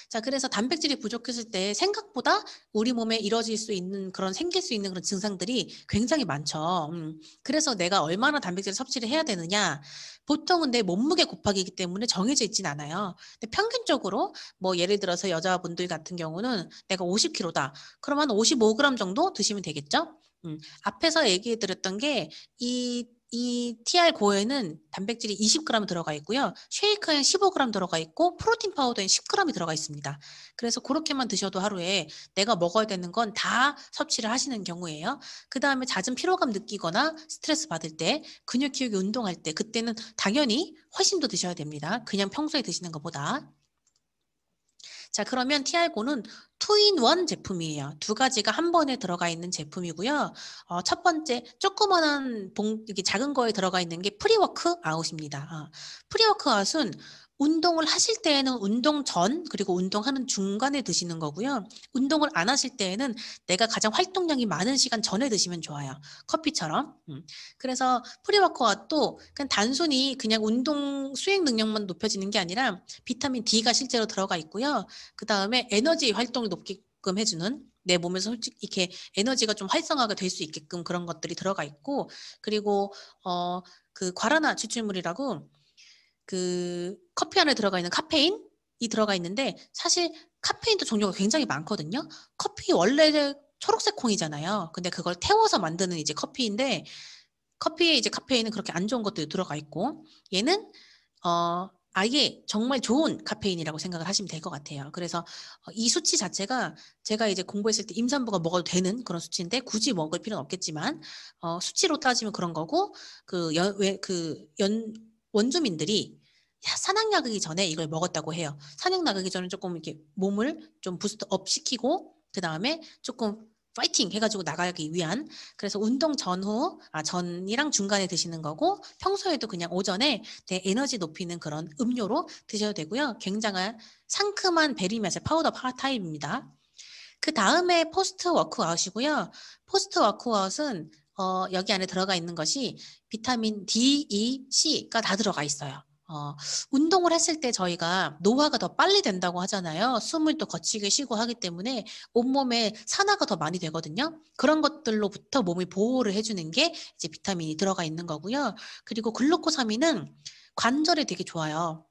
자, 그래서 단백질이 부족했을 때 생각보다 우리 몸에 생길 수 있는 그런 증상들이 굉장히 많죠. 그래서 내가 얼마나 단백질을 섭취를 해야 되느냐. 보통은 내 몸무게 곱하기이기 때문에 정해져 있진 않아요. 근데 평균적으로 뭐 예를 들어서 여자분들 같은 경우는 내가 50kg다. 그러면 55g 정도 드시면 되겠죠? 앞에서 얘기해 드렸던 게 이 TR 고에는 단백질이 20g 들어가 있고요. 쉐이크엔 15g 들어가 있고 프로틴 파우더엔 10g이 들어가 있습니다. 그래서 그렇게만 드셔도 하루에 내가 먹어야 되는 건 다 섭취를 하시는 경우예요. 그 다음에 잦은 피로감 느끼거나 스트레스 받을 때, 근육 키우기 운동할 때 그때는 당연히 훨씬 더 드셔야 됩니다. 그냥 평소에 드시는 것보다. 자, 그러면 TR 고는 투인원 제품이에요. 두 가지가 한 번에 들어가 있는 제품이고요. 첫 번째 조그만한 이게 작은 거에 들어가 있는 게 프리워크 아웃입니다. 프리워크 아웃은 운동을 하실 때에는 운동 전 그리고 운동하는 중간에 드시는 거고요. 운동을 안 하실 때에는 내가 가장 활동량이 많은 시간 전에 드시면 좋아요. 커피처럼. 그래서 프리워크아웃도 그냥 단순히 그냥 운동 수행 능력만 높여지는 게 아니라 비타민 D가 실제로 들어가 있고요. 그 다음에 에너지 활동을 높게끔 해주는 내 몸에서 솔직히 이렇게 에너지가 좀 활성화가 될 수 있게끔 그런 것들이 들어가 있고 그리고 그 과라나 추출물이라고 그 커피 안에 들어가 있는 카페인이 들어가 있는데 사실 카페인도 종류가 굉장히 많거든요. 커피 원래 초록색 콩이잖아요. 근데 그걸 태워서 만드는 이제 커피인데 커피에 이제 카페인은 그렇게 안 좋은 것들이 들어가 있고 얘는 아예 정말 좋은 카페인이라고 생각을 하시면 될 것 같아요. 그래서 이 수치 자체가 제가 이제 공부했을 때 임산부가 먹어도 되는 그런 수치인데 굳이 먹을 필요는 없겠지만 수치로 따지면 그런 거고 원주민들이 산악나가기 전에 이걸 먹었다고 해요. 산악나가기 전에 조금 이렇게 몸을 좀 부스트업 시키고 그 다음에 조금 파이팅 해가지고 나가기 위한 그래서 운동 전이랑 중간에 드시는 거고 평소에도 그냥 오전에 내 에너지 높이는 그런 음료로 드셔도 되고요. 굉장한 상큼한 베리 맛의 파우더 타입입니다. 그 다음에 포스트 워크아웃이고요. 포스트 워크아웃은 여기 안에 들어가 있는 것이 비타민 D, E, C가 다 들어가 있어요. 운동을 했을 때 저희가 노화가 더 빨리 된다고 하잖아요. 숨을 또 거치게 쉬고 하기 때문에 온몸에 산화가 더 많이 되거든요. 그런 것들로부터 몸을 보호를 해주는 게 이제 비타민이 들어가 있는 거고요. 그리고 글루코사민은 관절에 되게 좋아요.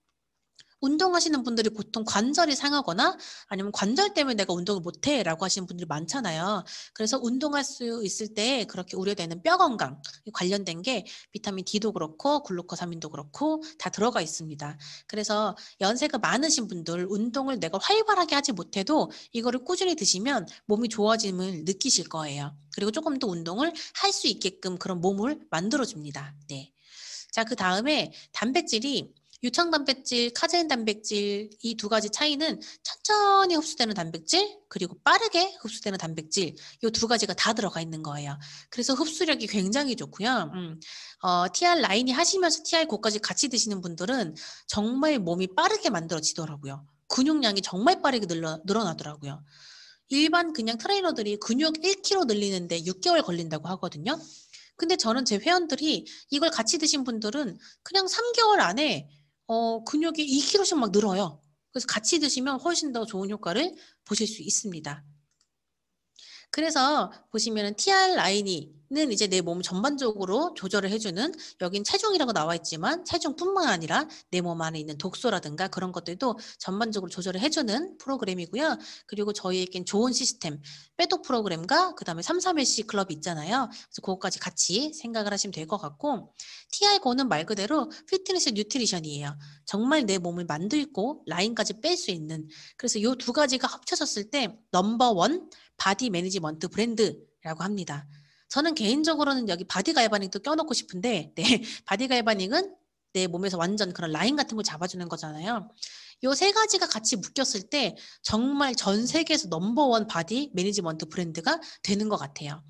운동하시는 분들이 보통 관절이 상하거나 아니면 관절 때문에 내가 운동을 못해 라고 하시는 분들이 많잖아요. 그래서 운동할 수 있을 때 그렇게 우려되는 뼈 건강 관련된 게 비타민 D도 그렇고 글루코사민도 그렇고 다 들어가 있습니다. 그래서 연세가 많으신 분들 운동을 내가 활발하게 하지 못해도 이거를 꾸준히 드시면 몸이 좋아짐을 느끼실 거예요. 그리고 조금 더 운동을 할 수 있게끔 그런 몸을 만들어줍니다. 네. 자, 그 다음에 단백질이 유청 단백질, 카제인 단백질 이 두 가지 차이는 천천히 흡수되는 단백질 그리고 빠르게 흡수되는 단백질 이 두 가지가 다 들어가 있는 거예요. 그래서 흡수력이 굉장히 좋고요. TR 라인이 하시면서 TR 고까지 같이 드시는 분들은 정말 몸이 빠르게 만들어지더라고요. 근육량이 정말 빠르게 늘어나더라고요. 일반 그냥 트레이너들이 근육 1kg 늘리는데 6개월 걸린다고 하거든요. 근데 저는 제 회원들이 이걸 같이 드신 분들은 그냥 3개월 안에 근육이 2kg씩 막 늘어요. 그래서 같이 드시면 훨씬 더 좋은 효과를 보실 수 있습니다. 그래서 보시면은 TR 라인이는 이제 내 몸 전반적으로 조절을 해주는 여긴 체중이라고 나와 있지만 체중뿐만 아니라 내 몸 안에 있는 독소라든가 그런 것들도 전반적으로 조절을 해주는 프로그램이고요. 그리고 저희에겐 좋은 시스템, 빼독 프로그램과 그 다음에 33LC 클럽이 있잖아요. 그래서 그것까지 같이 생각을 하시면 될 것 같고 TR고는 말 그대로 피트니스 뉴트리션이에요. 정말 내 몸을 만들고 라인까지 뺄 수 있는 그래서 이 두 가지가 합쳐졌을 때 넘버원 바디 매니지먼트 브랜드라고 합니다. 저는 개인적으로는 여기 바디 갈바닉도 껴놓고 싶은데 네, 바디 갈바닉은 내 몸에서 완전 그런 라인 같은 걸 잡아주는 거잖아요. 요 세 가지가 같이 묶였을 때 정말 전 세계에서 넘버원 바디 매니지먼트 브랜드가 되는 것 같아요.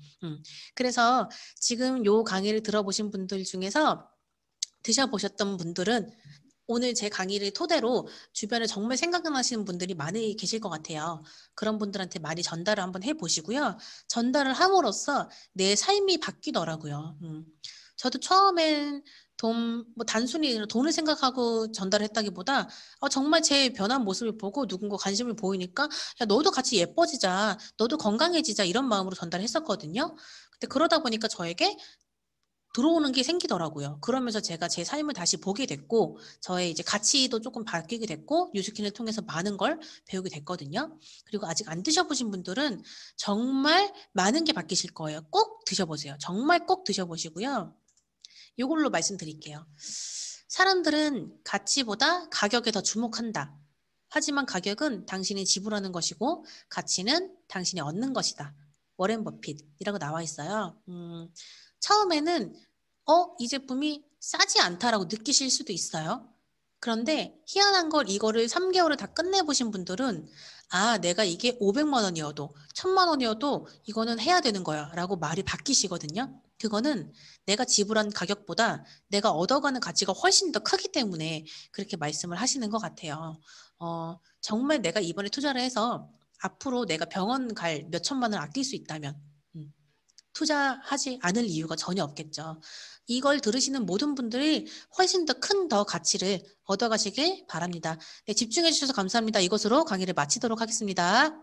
그래서 지금 요 강의를 들어보신 분들 중에서 드셔보셨던 분들은 오늘 제 강의를 토대로 주변에 정말 생각나시는 분들이 많이 계실 것 같아요. 그런 분들한테 많이 전달을 한번 해보시고요. 전달을 함으로써 내 삶이 바뀌더라고요. 저도 처음엔 뭐 단순히 돈을 생각하고 전달을 했다기보다 정말 제 변한 모습을 보고 누군가 관심을 보이니까 야, 너도 같이 예뻐지자, 너도 건강해지자 이런 마음으로 전달했었거든요. 근데 그러다 보니까 저에게 들어오는 게 생기더라고요. 그러면서 제가 제 삶을 다시 보게 됐고 저의 이제 가치도 조금 바뀌게 됐고 뉴스킨을 통해서 많은 걸 배우게 됐거든요. 그리고 아직 안 드셔보신 분들은 정말 많은 게 바뀌실 거예요. 꼭 드셔보세요. 정말 꼭 드셔보시고요. 이걸로 말씀드릴게요. 사람들은 가치보다 가격에 더 주목한다. 하지만 가격은 당신이 지불하는 것이고 가치는 당신이 얻는 것이다. 워렌 버핏이라고 나와 있어요. 처음에는 이 제품이 싸지 않다라고 느끼실 수도 있어요. 그런데 희한한 걸 이거를 3개월을 다 끝내보신 분들은 내가 이게 500만 원이어도 1000만 원이어도 이거는 해야 되는 거야 라고 말이 바뀌시거든요. 그거는 내가 지불한 가격보다 내가 얻어가는 가치가 훨씬 더 크기 때문에 그렇게 말씀을 하시는 것 같아요. 정말 내가 이번에 투자를 해서 앞으로 내가 병원 갈 몇천만 원을 아낄 수 있다면 투자하지 않을 이유가 전혀 없겠죠. 이걸 들으시는 모든 분들이 훨씬 더 큰 가치를 얻어가시길 바랍니다. 네, 집중해 주셔서 감사합니다. 이것으로 강의를 마치도록 하겠습니다.